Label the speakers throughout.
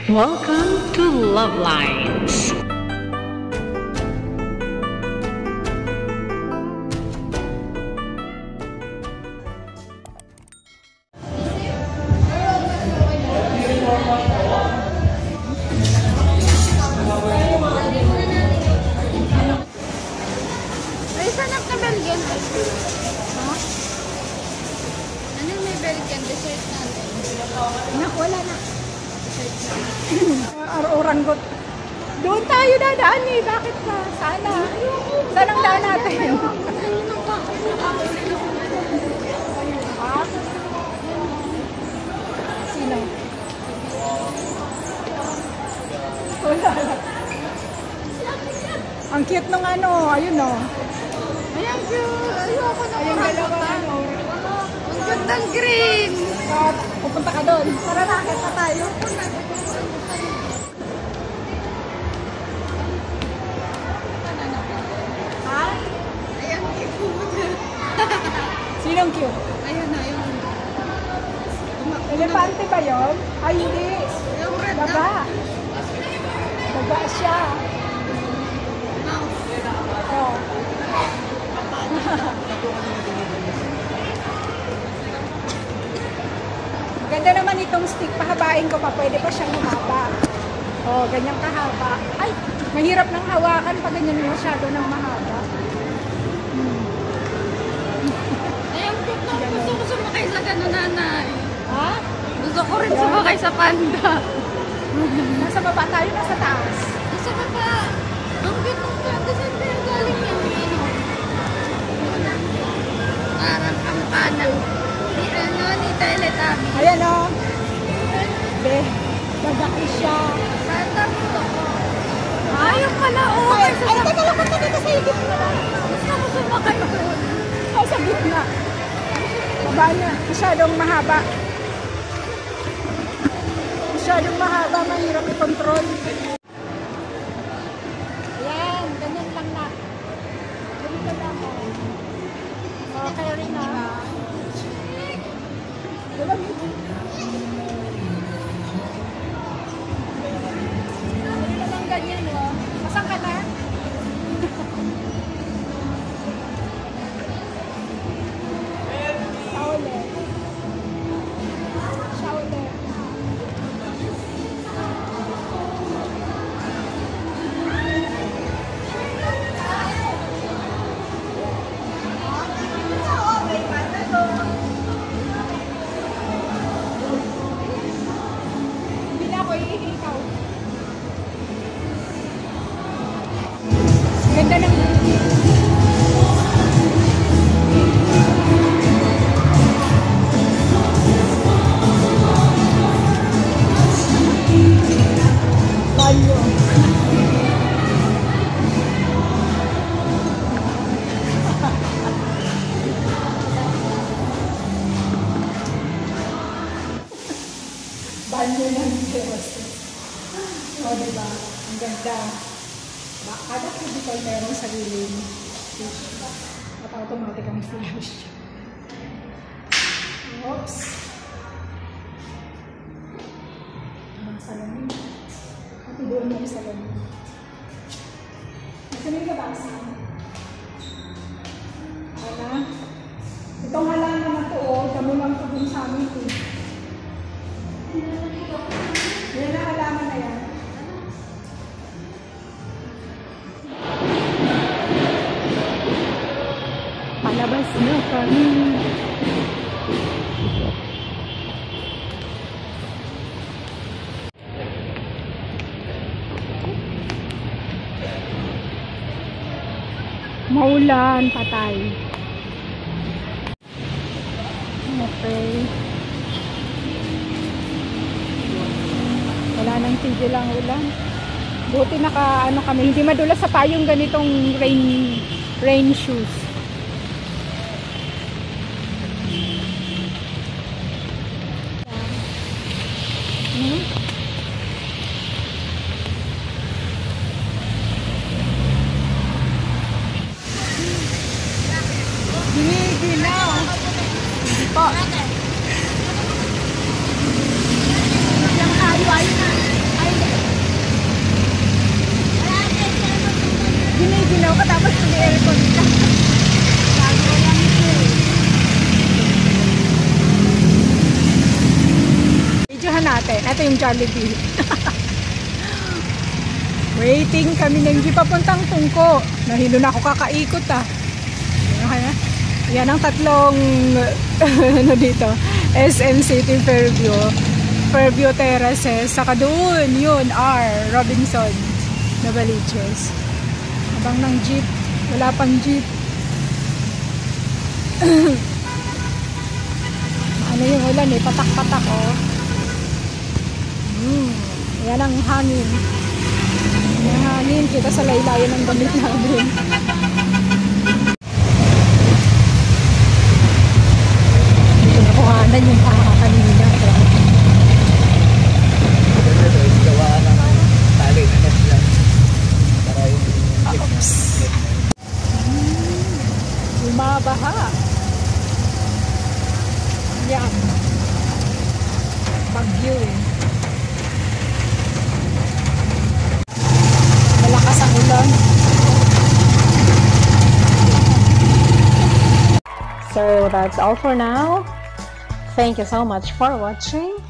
Speaker 1: Welcome to Love Lines.
Speaker 2: May sanap na Belgian dessert. Huh? Ano may Belgian dessert natin?
Speaker 3: Naku, wala na. Oranggot. Doon tayo dadaan eh. Bakit pa? Sana. Saan ang daan natin? Ha? Sino? Wala. Ang cute nung ano. Ayun o.
Speaker 2: Ayan, cute. Ayoko na.
Speaker 3: Ayun dalawa ano.
Speaker 2: Ang gandang green.
Speaker 3: At pupunta ka doon. Tara na, akit na tayo. Ha?
Speaker 2: Ayan, cute.
Speaker 3: Sinong cute?
Speaker 2: Ayun na, yung...
Speaker 3: Elepante ba yun? Ay, hindi.
Speaker 2: Yung red
Speaker 3: Daga.
Speaker 2: na.
Speaker 3: Daga siya.
Speaker 2: Mouse.
Speaker 3: Oh. Ganda naman itong stick. Pahabain ko pa. Pwede pa siyang humaba. Oh, ganyang kahaba. Ay, mahirap nang hawakan pag ganyan masyado ng mahaba.
Speaker 2: Ayan, cute na. Gusto ko sumakay sa gano'n, nanay.
Speaker 3: Ha?
Speaker 2: Gusto ko rin sumakay sa panda.
Speaker 3: Nasa baba tayo, nasa taas.
Speaker 2: Gusto ko pa. Ang cute ng panda. Saan ba yung galing yung ano? Parang ang kanang ni ano, ni Teletubby.
Speaker 3: Ayan o. Oh. Be, bagaki siya.
Speaker 2: Santa gusto ko. Ayaw pala, oh.
Speaker 3: Ay, teka lang, punta dito sa higit na lang.
Speaker 2: Gusto ko sumakay doon.
Speaker 3: Oh, sa gitna. Baba niya. Masyadong mahaba. Masyadong mahaba. Mahirap i-control. Ayan. Ganyan lang na. Ganito lang. Okay rin na. Diba? Ganito lang ganyan, oh. Masang ka na? Hindi na ako iikaw. Ganda ng banyo. Banyo ng Diyos. O, diba? Ang ganda. Kada cubicle merong sariling fish. At automatic ang flush. Oops. Ang salamin. At doon mo yung salamin. Ito na yung labasa. Wala. Itong halang naman ito, oh. Damo lang ito dun sa amin ito. Yan na halaman na yan. Palabas na kami. Maulan, patay. Okay. Wala nang tigil ang ulan. Buti naka ano kami, hindi madulas sa payong ganitong rain shoes. Ginigilaw. Po. Yung kayo, ayun na. natin. Ito yung Jollibee. Waiting kami ng jeep papuntang Tungko. Nahilo na ako kakaikot Yan ang tatlong ano dito. SM City Fairview. Fairview Terraces. Saka doon, yun, Robinson. Novaliches. Habang ng jeep. Wala pang jeep. Ano yung ulan patak-patak Yan ang hangin. Yung hangin kita sa laylayan ng damit namin. Dito na kuhanan yung kanina.
Speaker 4: Gawa ng tali na net lang. Para yung
Speaker 3: Oops. Bumabaha. Yan. Bagyo Malakas ang ulan. So that's all for now. Thank you so much for watching.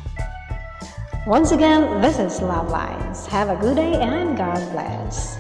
Speaker 3: Once again, this is Love Lines. Have a good day and God bless.